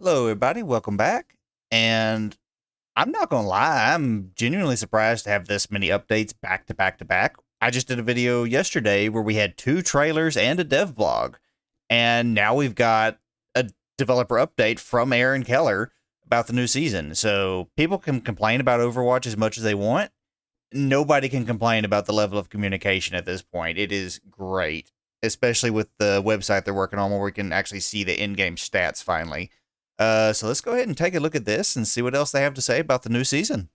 Hello, everybody. Welcome back. And I'm not going to lie, I'm genuinely surprised to have this many updates back to back to back. I just did a video yesterday where we had two trailers and a dev blog. And now we've got a developer update from Aaron Keller about the new season. So people can complain about Overwatch as much as they want. Nobody can complain about the level of communication at this point. It is great, especially with the website they're working on where we can actually see the in-game stats finally. So let's go ahead and take a look at this and see what else they have to say about the new season.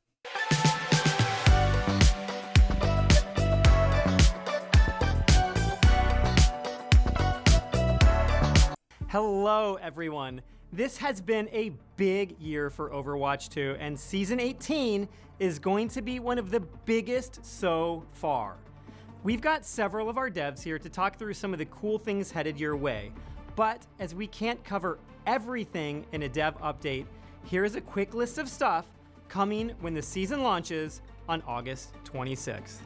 Hello, everyone. This has been a big year for Overwatch 2, and Season 18 is going to be one of the biggest so far. We've got several of our devs here to talk through some of the cool things headed your way, but as we can't cover everything in a dev update, here's a quick list of stuff coming when the season launches on August 26th.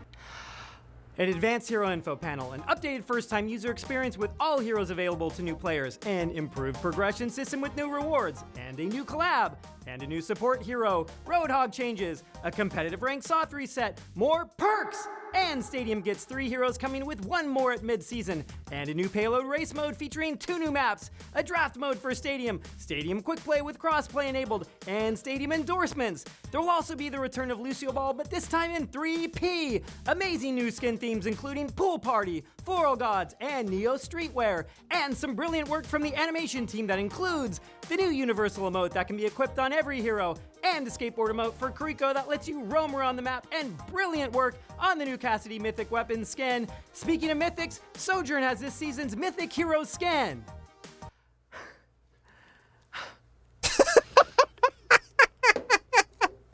An advanced hero info panel, an updated first-time user experience with all heroes available to new players, an improved progression system with new rewards, and a new collab, and a new support hero, Roadhog changes, a competitive rank soft reset, more perks, and Stadium gets 3 heroes coming with 1 more at mid-season, and a new payload race mode featuring 2 new maps, a draft mode for Stadium, Stadium quick play with crossplay enabled, and Stadium endorsements. There will also be the return of Lucio Ball, but this time in 3P. Amazing new skin themes including Pool Party, Floral Gods, and Neo Streetwear, and some brilliant work from the animation team that includes the new universal emote that can be equipped on every hero, and a skateboard emote for Kuriko that lets you roam around the map, and brilliant work on the new Cassidy Mythic Weapon skin. Speaking of Mythics, Sojourn has this season's Mythic Hero skin.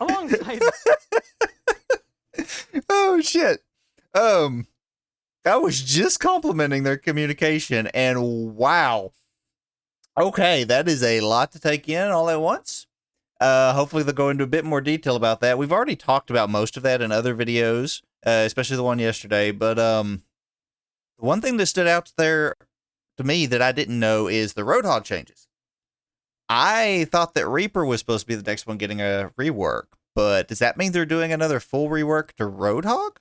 Alongside... Oh, shit. I was just complimenting their communication, and wow. Okay, that is a lot to take in all at once. Hopefully they'll go into a bit more detail about that. We've already talked about most of that in other videos, especially the one yesterday. But the one thing that stood out there to me that I didn't know is the Roadhog changes. I thought that Reaper was supposed to be the next one getting a rework, but does that mean they're doing another full rework to Roadhog?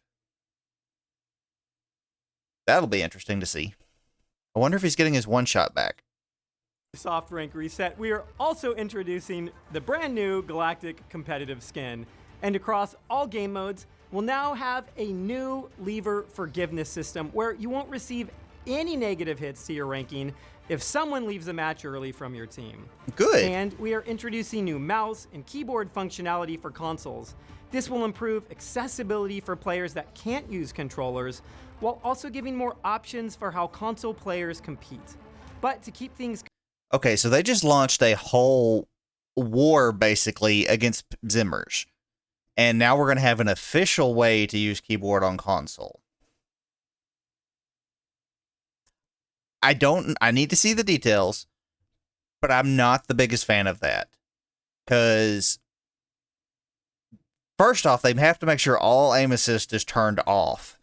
That'll be interesting to see. I wonder if he's getting his one-shot back. Soft rank reset, we are also introducing the brand new Galactic competitive skin. And across all game modes, we'll now have a new lever forgiveness system where you won't receive any negative hits to your ranking if someone leaves a match early from your team. Good. And we are introducing new mouse and keyboard functionality for consoles. This will improve accessibility for players that can't use controllers, while also giving more options for how console players compete. But to keep things... Okay, so they just launched a whole war, basically, against Zimmers. And now we're going to have an official way to use keyboard on console. I need to see the details, but I'm not the biggest fan of that. Because, first off, they have to make sure all aim assist is turned off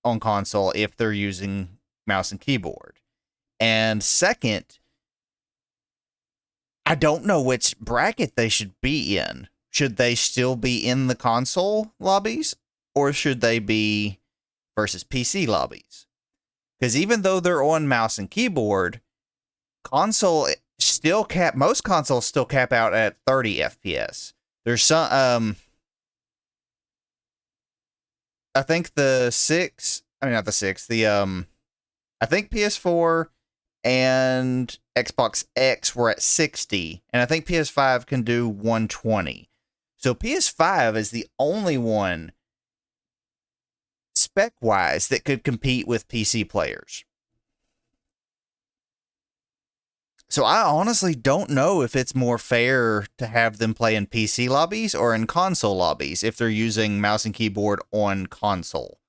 on console if they're using mouse and keyboard. And second, I don't know which bracket they should be in. Should they still be in the console lobbies, or should they be versus PC lobbies? Because even though they're on mouse and keyboard, console still most consoles still cap out at 30 FPS. There's some, I think I think PS4 and Xbox X were at 60, and I think PS5 can do 120. So PS5 is the only one, spec-wise, that could compete with PC players. So I honestly don't know if it's more fair to have them play in PC lobbies or in console lobbies if they're using mouse and keyboard on console.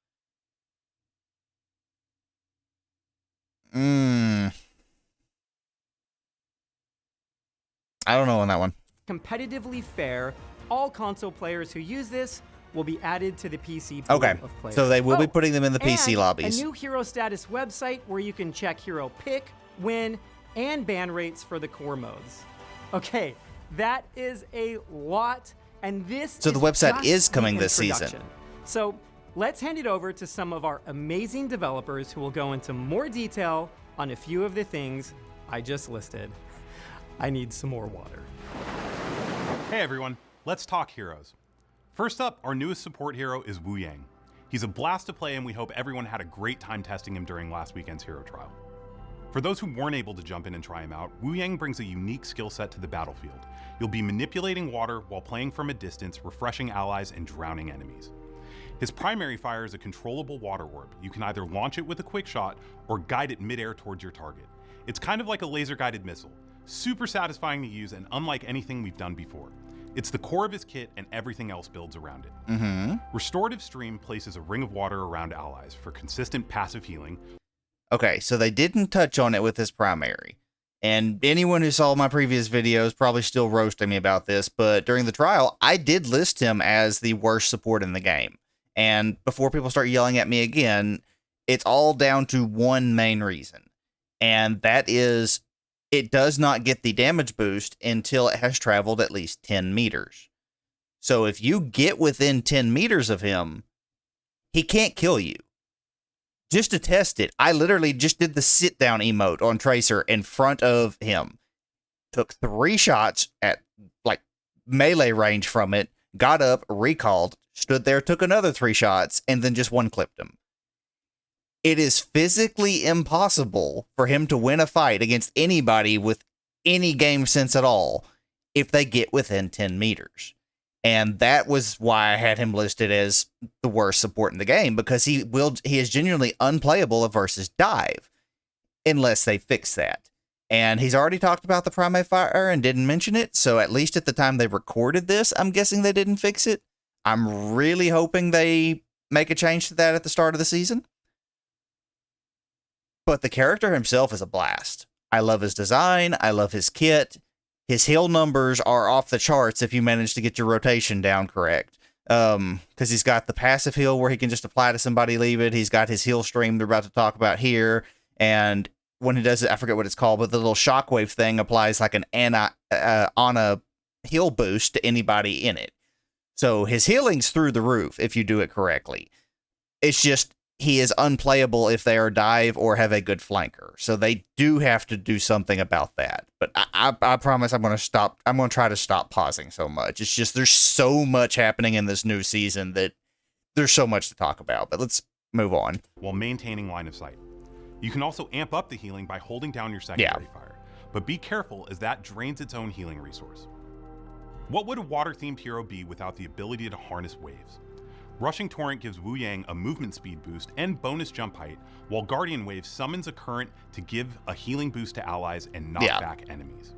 I don't know on that one. Competitively fair, all console players who use this will be added to the PC pool Okay, of players. so they will be putting them in the PC lobbies. A new hero status website where you can check hero pick, win, and ban rates for the core modes. Okay, that is a lot, and this So the website is coming this season. So let's hand it over to some of our amazing developers who will go into more detail on a few of the things I just listed. I need some more water. Hey everyone, let's talk heroes. First up, our newest support hero is Wu Yang. He's a blast to play and we hope everyone had a great time testing him during last weekend's hero trial. For those who weren't able to jump in and try him out, Wu Yang brings a unique skill set to the battlefield. You'll be manipulating water while playing from a distance, refreshing allies and drowning enemies. His primary fire is a controllable water warp. You can either launch it with a quick shot or guide it midair towards your target. It's kind of like a laser-guided missile. Super satisfying to use and unlike anything we've done before. It's the core of his kit and everything else builds around it. Restorative Stream places a ring of water around allies for consistent passive healing. Okay, so they didn't touch on it with his primary. And anyone who saw my previous videos probably still roasting me about this, but during the trial, I did list him as the worst support in the game. And before people start yelling at me again, it's all down to one main reason. And that is, it does not get the damage boost until it has traveled at least 10 meters. So if you get within 10 meters of him, he can't kill you. Just to test it, I literally just did the sit down emote on Tracer in front of him. Took 3 shots at like melee range from it, got up, recalled, stood there, took another 3 shots, and then just one clipped him. It is physically impossible for him to win a fight against anybody with any game sense at all if they get within 10 meters. And that was why I had him listed as the worst support in the game, because he is genuinely unplayable versus dive unless they fix that. And he's already talked about the primary fire and didn't mention it, so at least at the time they recorded this, I'm guessing they didn't fix it. I'm really hoping they make a change to that at the start of the season. But the character himself is a blast. I love his design. I love his kit. His heal numbers are off the charts if you manage to get your rotation down correct. Because he's got the passive heal where he can just apply to somebody, leave it. He's got his heal stream they're about to talk about here. And when he does it, I forget what it's called, but the little shockwave thing applies like an on a heal boost to anybody in it. So his healing's through the roof if you do it correctly. It's just he is unplayable if they are dive or have a good flanker. So they do have to do something about that. But I promise I'm going to stop. I'm going to try to stop pausing so much. It's just there's so much happening in this new season that there's so much to talk about. But let's move on. While maintaining line of sight. You can also amp up the healing by holding down your secondary fire. But be careful as that drains its own healing resource. What would a water-themed hero be without the ability to harness waves? Rushing Torrent gives Wu Yang a movement speed boost and bonus jump height, while Guardian Wave summons a current to give a healing boost to allies and knock back enemies.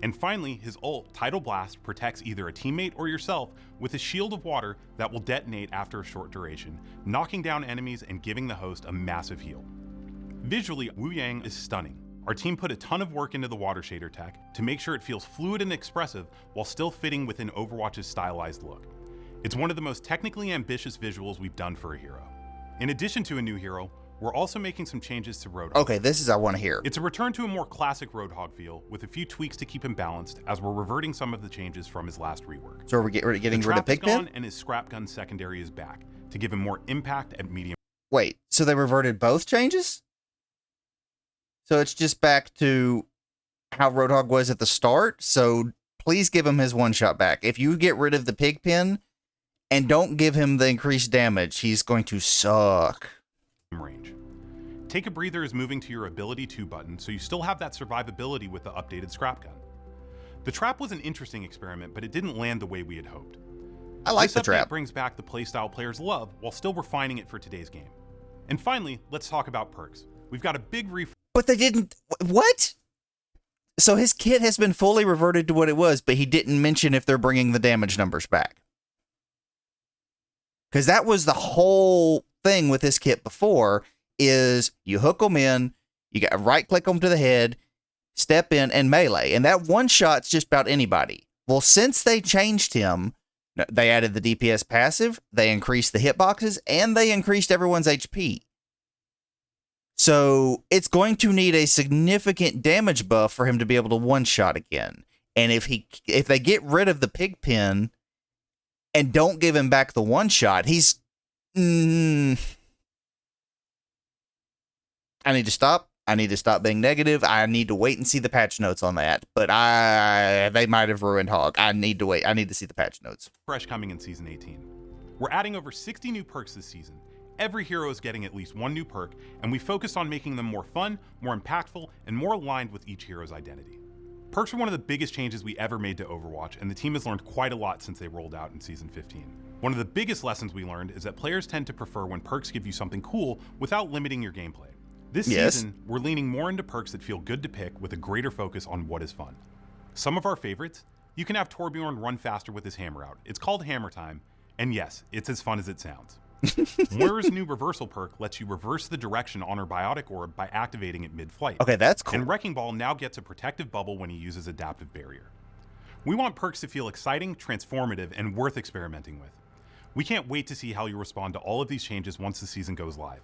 And finally, his ult, Tidal Blast, protects either a teammate or yourself with a shield of water that will detonate after a short duration, knocking down enemies and giving the host a massive heal. Visually, Wu Yang is stunning. Our team put a ton of work into the water shader tech to make sure it feels fluid and expressive while still fitting within Overwatch's stylized look. It's one of the most technically ambitious visuals we've done for a hero. In addition to a new hero, we're also making some changes to Roadhog. Okay, this is I want to hear. It's a return to a more classic Roadhog feel with a few tweaks to keep him balanced as we're reverting some of the changes from his last rework. So are we getting rid of Pigpen? And his scrap gun secondary is back to give him more impact at medium. Wait, so they reverted both changes? So it's just back to how Roadhog was at the start? So please give him his one shot back. If you get rid of the Pigpen and don't give him the increased damage, he's going to suck. Range. Take a breather is moving to your ability 2 button, so you still have that survivability with the updated scrap gun. The trap was an interesting experiment, but it didn't land the way we had hoped. I like this the trap. It brings back the playstyle players love while still refining it for today's game. And finally, let's talk about perks. We've got a big But they didn't. What? So his kit has been fully reverted to what it was, but he didn't mention if they're bringing the damage numbers back. Because that was the whole thing with this kit before, is you hook them in, you got right click them to the head, step in, and melee. And that one shot's just about anybody. Well, since they changed him, they added the DPS passive, they increased the hitboxes, and they increased everyone's HP. So it's going to need a significant damage buff for him to be able to one-shot again. And if they get rid of the pig pen and don't give him back the one shot, he's I need to stop. I need to stop being negative. I need to wait and see the patch notes on that. But they might have ruined Hog. I need to wait. I need to see the patch notes. Fresh coming in Season 18. We're adding over 60 new perks this season. Every hero is getting at least one new perk, and we focused on making them more fun, more impactful, and more aligned with each hero's identity. Perks are one of the biggest changes we ever made to Overwatch, and the team has learned quite a lot since they rolled out in Season 15. One of the biggest lessons we learned is that players tend to prefer when perks give you something cool without limiting your gameplay. This season, we're leaning more into perks that feel good to pick with a greater focus on what is fun. Some of our favorites, you can have Torbjorn run faster with his hammer out. It's called Hammer Time, and yes, it's as fun as it sounds. Moira's new reversal perk lets you reverse the direction on her biotic orb by activating it mid-flight. Okay, that's cool. And Wrecking Ball now gets a protective bubble when he uses Adaptive Barrier. We want perks to feel exciting, transformative, and worth experimenting with. We can't wait to see how you respond to all of these changes once the season goes live.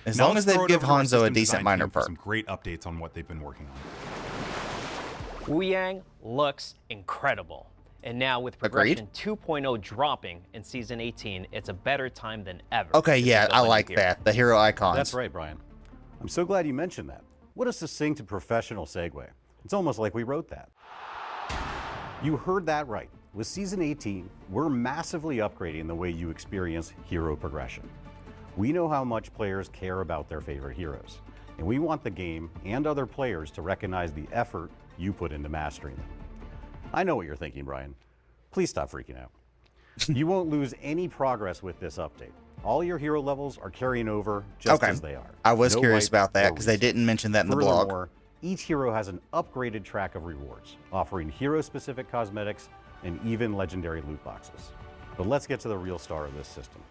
As long as they give Hanzo a decent minor perk. Some great updates on what they've been working on. Wu Yang looks incredible. And now with Progression 2.0 dropping in Season 18, it's a better time than ever. Okay, yeah, I like that. The hero icons. That's right, Brian. I'm so glad you mentioned that. What a succinct and professional segue. It's almost like we wrote that. You heard that right. With Season 18, we're massively upgrading the way you experience hero progression. We know how much players care about their favorite heroes, and we want the game and other players to recognize the effort you put into mastering them. I know what you're thinking, Brian. Please stop freaking out. You won't lose any progress with this update. All your hero levels are carrying over just as they are. I was curious about that because they didn't mention that in the blog. Furthermore, each hero has an upgraded track of rewards, offering hero-specific cosmetics and even legendary loot boxes. But let's get to the real star of this system.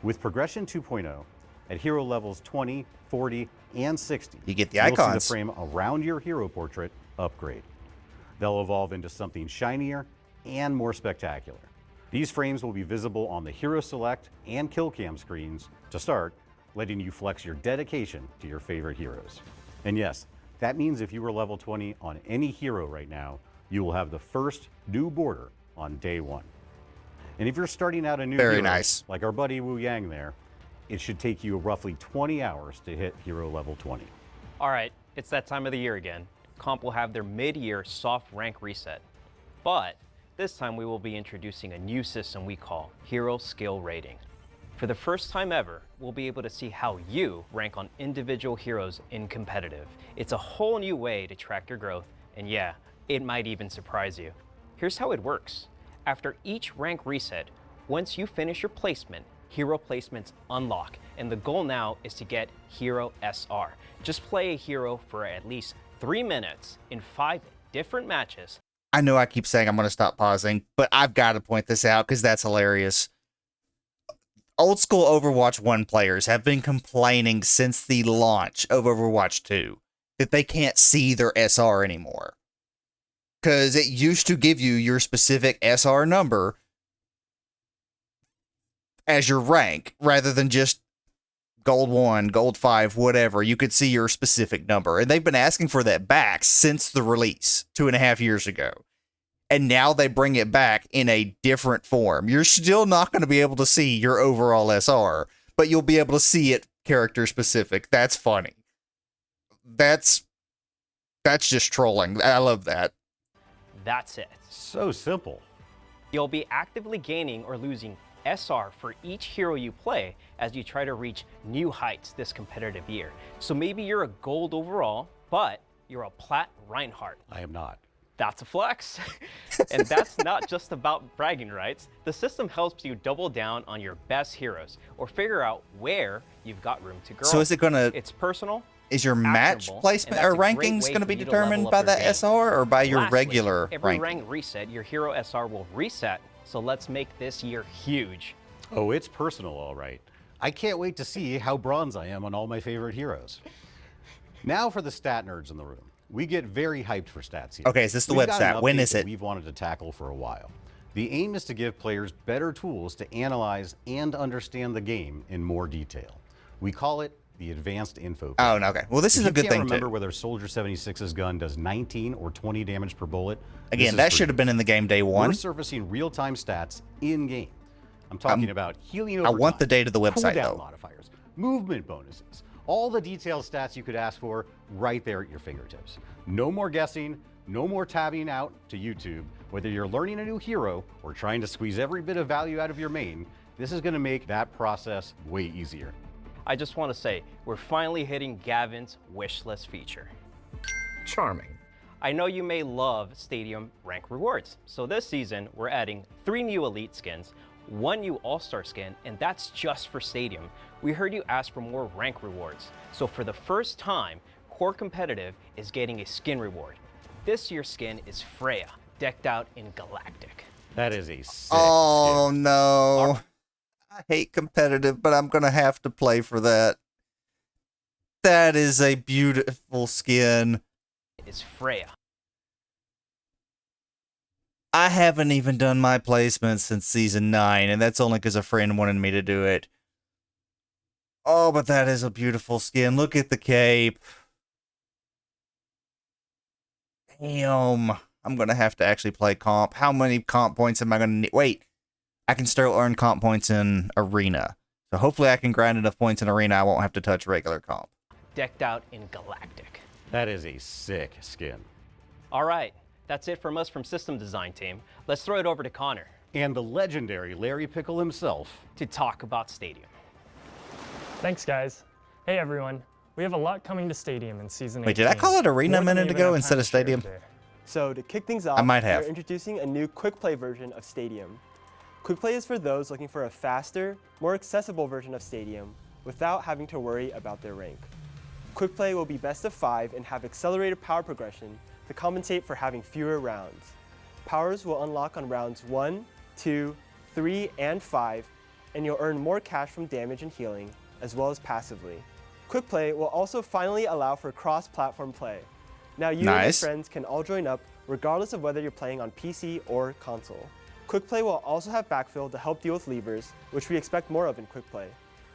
With Progression 2.0, at hero levels 20, 40, and 60, you get the you'll icons. see the frame around your hero portrait upgrade. They'll evolve into something shinier and more spectacular. These frames will be visible on the Hero Select and Kill Cam screens to start, letting you flex your dedication to your favorite heroes. And yes, that means if you are level 20 on any hero right now, you will have the first new border on day one. And if you're starting out a new hero, like our buddy Wu Yang there, it should take you roughly 20 hours to hit hero level 20. All right, it's that time of the year again. Comp will have their mid-year soft rank reset. But this time we will be introducing a new system we call Hero Skill Rating. For the first time ever, we'll be able to see how you rank on individual heroes in competitive. It's a whole new way to track your growth, and yeah, it might even surprise you. Here's how it works. After each rank reset, once you finish your placement, hero placements unlock, and the goal now is to get Hero SR. Just play a hero for at least 3 minutes in 5 different matches. I know I keep saying I'm going to stop pausing, but I've got to point this out because that's hilarious. Old school Overwatch 1 players have been complaining since the launch of Overwatch 2 that they can't see their SR anymore. Because it used to give you your specific SR number as your rank, rather than just gold 1, gold 5, whatever. You could see your specific number. And they've been asking for that back since the release 2.5 years ago. And now they bring it back in a different form. You're still not going to be able to see your overall SR, but you'll be able to see it character specific. That's funny. That's just trolling. I love that. That's it. So simple. You'll be actively gaining or losing SR for each hero you play as you try to reach new heights this competitive year. So maybe you're a gold overall, but you're a plat Reinhardt. I am not. That's a flex. And that's not just about bragging rights. The system helps you double down on your best heroes or figure out where you've got room to grow. So is it going to... It's personal. Is your match placement or rankings going to be determined by that SR or by your regular ranking? Every rank reset, your hero SR will reset. So let's make this year huge. Oh, it's personal, all right. I can't wait to see how bronze I am on all my favorite heroes. Now for the stat nerds in the room. We get very hyped for stats here. Okay, is this the website? When is it? We've wanted to tackle for a while. The aim is to give players better tools to analyze and understand the game in more detail. We call it the advanced info. Oh, no, okay. Well, this is a good thing, remember too. whether Soldier 76's gun does 19 or 20 damage per bullet. Again, that should have been in the game day one. We're surfacing real-time stats in-game. I'm talking about healing over I want time, the data to the website, cooldown though. modifiers, movement bonuses, all the detailed stats you could ask for right there at your fingertips. No more guessing, no more tabbing out to YouTube. Whether you're learning a new hero or trying to squeeze every bit of value out of your main, this is going to make that process way easier. I just want to say, we're finally hitting Gavin's wish list feature. Charming. I know you may love Stadium rank rewards, so this season we're adding 3 new Elite skins, 1 new All-Star skin, and that's just for Stadium. We heard you ask for more rank rewards, so for the first time, Core Competitive is getting a skin reward. This year's skin is Freya, decked out in Galactic. That is a sick Oh, skin. no. I hate competitive, but I'm going to have to play for that. That is a beautiful skin. Is Freya. I haven't even done my placements since season 9, and that's only because a friend wanted me to do it. Oh, but that is a beautiful skin. Look at the cape. Damn. I'm going to have to actually play comp. How many comp points am I going to need? Wait. I can still earn comp points in Arena. So hopefully I can grind enough points in Arena I won't have to touch regular comp. Decked out in Galactic. That is a sick skin. All right, that's it from us from System Design Team. Let's throw it over to Connor And the legendary Larry Pickle himself. to talk about Stadium. Thanks, guys. Hey, everyone. We have a lot coming to Stadium in Season 18. Wait, did I call it Arena a More than minute we even ago have instead time of to share Stadium? today. So to kick things off, might have. we're introducing a new quick play version of Stadium. Quick play is for those looking for a faster, more accessible version of Stadium without having to worry about their rank. Quick play will be best of 5 and have accelerated power progression to compensate for having fewer rounds. Powers will unlock on rounds 1, 2, 3, and 5, and you'll earn more cash from damage and healing, as well as passively. Quick play will also finally allow for cross-platform play. Now you and your Nice. friends can all join up regardless of whether you're playing on PC or console. Quick play will also have backfill to help deal with levers, which we expect more of in quick play.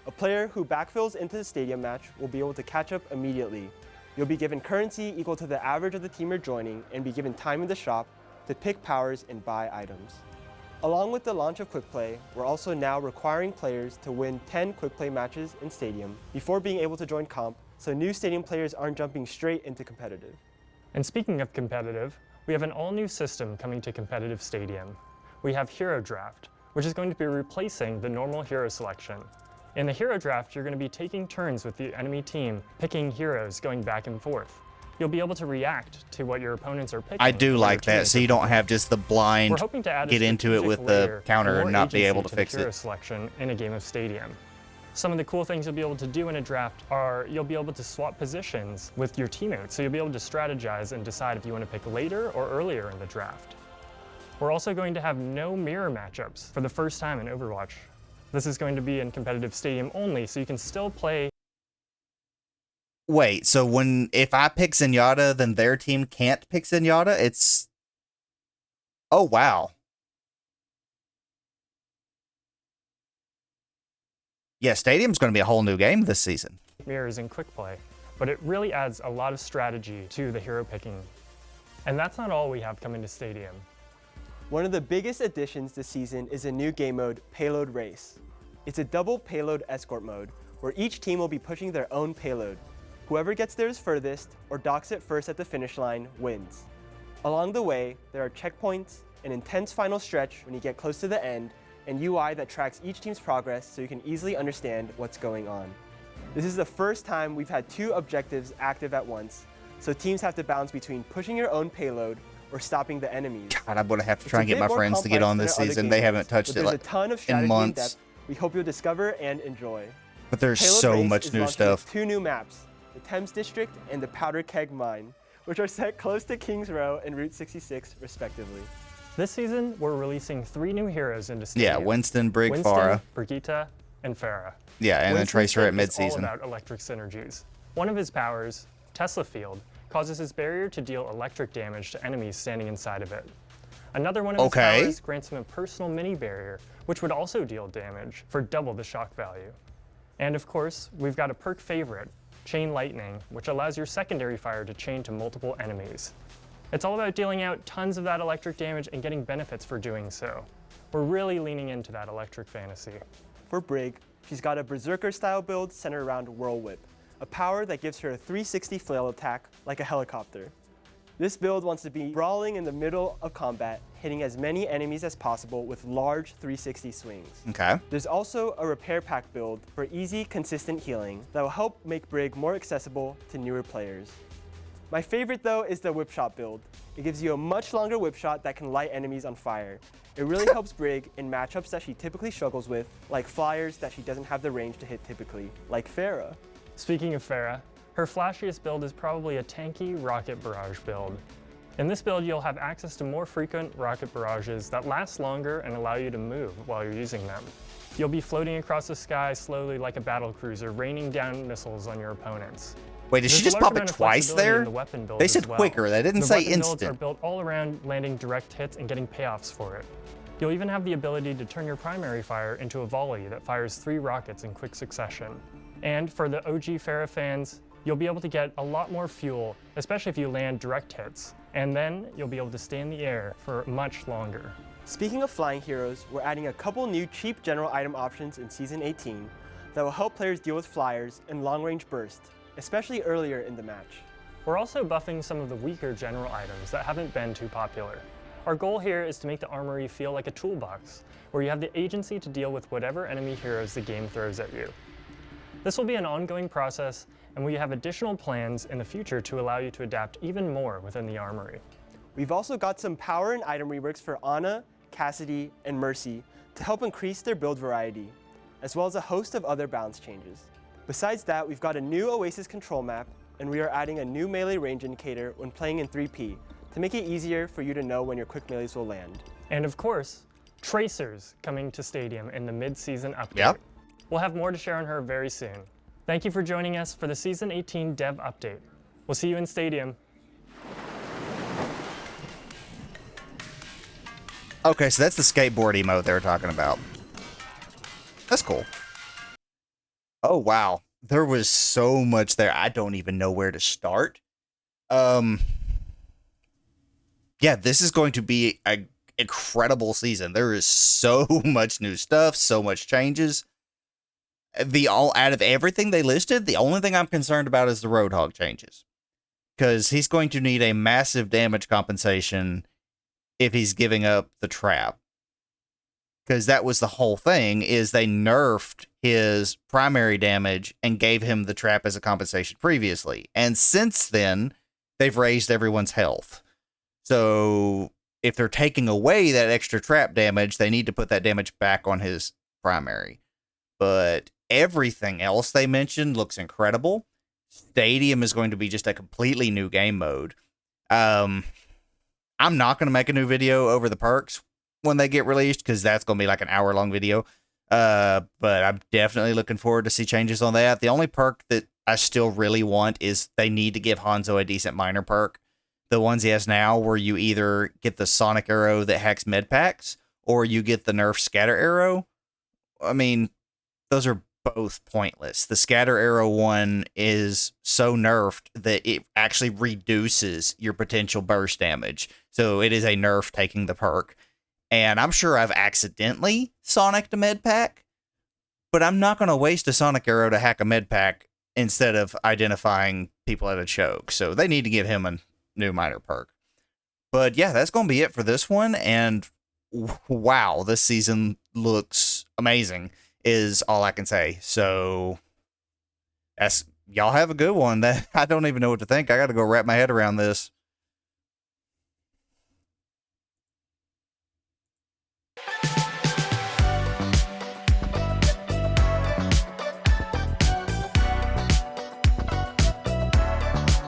A player who backfills into the Stadium match will be able to catch up immediately. You'll be given currency equal to the average of the team you're joining and be given time in the shop to pick powers and buy items. Along with the launch of Quick Play, we're also now requiring players to win 10 Quick Play matches in Stadium before being able to join comp, so new Stadium players aren't jumping straight into competitive. And speaking of competitive, we have an all-new system coming to competitive Stadium. We have Hero Draft, which is going to be replacing the normal hero selection. In the Hero Draft, you're going to be taking turns with the enemy team, picking heroes going back and forth. You'll be able to react to what your opponents are picking. I do when like your that, teammates so are you don't picking. have just the blind We're hoping to add a get into it strategic with the layer counter for and more not be agency able to the fix hero it. selection in a game of Stadium. Some of the cool things you'll be able to do in a draft are you'll be able to swap positions with your teammates, so you'll be able to strategize and decide if you want to pick later or earlier in the draft. We're also going to have no mirror matchups for the first time in Overwatch. This is going to be in competitive Stadium only, so you can still play. Wait, so if I pick Zenyatta, then their team can't pick Zenyatta? It's... Oh, wow. Yeah, Stadium's going to be a whole new game this season. Mirrors in quick play, but it really adds a lot of strategy to the hero picking. And that's not all we have coming to Stadium. One of the biggest additions this season is a new game mode, Payload Race. It's a double payload escort mode, where each team will be pushing their own payload. Whoever gets theirs furthest, or docks it first at the finish line, wins. Along the way, there are checkpoints, an intense final stretch when you get close to the end, and UI that tracks each team's progress so you can easily understand what's going on. This is the first time we've had 2 objectives active at once, so teams have to balance between pushing your own payload or stopping the enemies. God, I'm going to have to try and It's a get my bit more friends to get complex on than this our other season. game They modes, haven't touched but it there's like a ton of in strategy and months. depth we hope you'll discover and enjoy. But there's Payload so Race much is new launching with stuff. 2 new maps, the Thames District and the Powder Keg Mine, which are set close to Kings Row and Route 66, respectively. This season, we're releasing 3 new heroes into Stadium. Yeah, Winston, Brig, Winston, Farah. Brigitte, and Farah. Yeah, and then Winston's Tracer at pick is all mid-season. about electric synergies. One of his powers, Tesla Field, causes his barrier to deal electric damage to enemies standing inside of it. Another one of his Okay. powers grants him a personal mini barrier, which would also deal damage for double the shock value. And of course, we've got a perk favorite, Chain Lightning, which allows your secondary fire to chain to multiple enemies. It's all about dealing out tons of that electric damage and getting benefits for doing so. We're really leaning into that electric fantasy. For Brig, she's got a Berserker-style build centered around Whirl Whip, a power that gives her a 360 flail attack like a helicopter. This build wants to be brawling in the middle of combat, hitting as many enemies as possible with large 360 swings. Okay. There's also a repair pack build for easy, consistent healing that will help make Brig more accessible to newer players. My favorite though is the whip shot build. It gives you a much longer whip shot that can light enemies on fire. It really helps Brig in matchups that she typically struggles with, like flyers that she doesn't have the range to hit typically, like Pharah. Speaking of Pharah, her flashiest build is probably a tanky rocket barrage build. In this build, you'll have access to more frequent rocket barrages that last longer and allow you to move while you're using them. You'll be floating across the sky slowly like a battle cruiser, raining down missiles on your opponents. Wait, did she just pop it twice there? They said quicker, they didn't say The weapon builds are instant. built all around landing direct hits and getting payoffs for it. You'll even have the ability to turn your primary fire into a volley that fires 3 rockets in quick succession. And for the OG Pharah fans, you'll be able to get a lot more fuel, especially if you land direct hits. And then you'll be able to stay in the air for much longer. Speaking of flying heroes, we're adding a couple new cheap general item options in Season 18 that will help players deal with flyers and long-range burst, especially earlier in the match. We're also buffing some of the weaker general items that haven't been too popular. Our goal here is to make the armory feel like a toolbox, where you have the agency to deal with whatever enemy heroes the game throws at you. This will be an ongoing process, and we have additional plans in the future to allow you to adapt even more within the armory. We've also got some power and item reworks for Ana, Cassidy, and Mercy to help increase their build variety, as well as a host of other balance changes. Besides that, we've got a new Oasis control map, and we are adding a new melee range indicator when playing in 3P to make it easier for you to know when your quick melees will land. And of course, Tracer's coming to Stadium in the mid-season update. Yep. We'll have more to share on her very soon. Thank you for joining us for the Season 18 Dev Update. We'll see you in Stadium. Okay, so that's the skateboard emote they were talking about. That's cool. Oh, wow. There was so much there. I don't even know where to start. Yeah, this is going to be an incredible season. There is so much new stuff, so much changes. Out of everything they listed, the only thing I'm concerned about is the Roadhog changes. Because he's going to need a massive damage compensation if he's giving up the trap. Because that was the whole thing, is they nerfed his primary damage and gave him the trap as a compensation previously. And since then, they've raised everyone's health. So if they're taking away that extra trap damage, they need to put that damage back on his primary. But everything else they mentioned looks incredible. Stadium is going to be just a completely new game mode. I'm not going to make a new video over the perks when they get released, because that's going to be like an hour-long video. But I'm definitely looking forward to see changes on that. The only perk that I still really want is they need to give Hanzo a decent minor perk. The ones he has now, where you either get the Sonic Arrow that hacks med packs, or you get the Nerf Scatter Arrow. I mean, those are both pointless. The Scatter Arrow one is so nerfed that it actually reduces your potential burst damage. So it is a nerf taking the perk. And I'm sure I've accidentally Sonicked a med pack, but I'm not going to waste a Sonic Arrow to hack a med pack instead of identifying people at a choke. So they need to give him a new minor perk. But yeah, that's going to be it for this one. And wow, this season looks amazing is all I can say. So y'all have a good one. I don't even know what to think. I got to go wrap my head around this.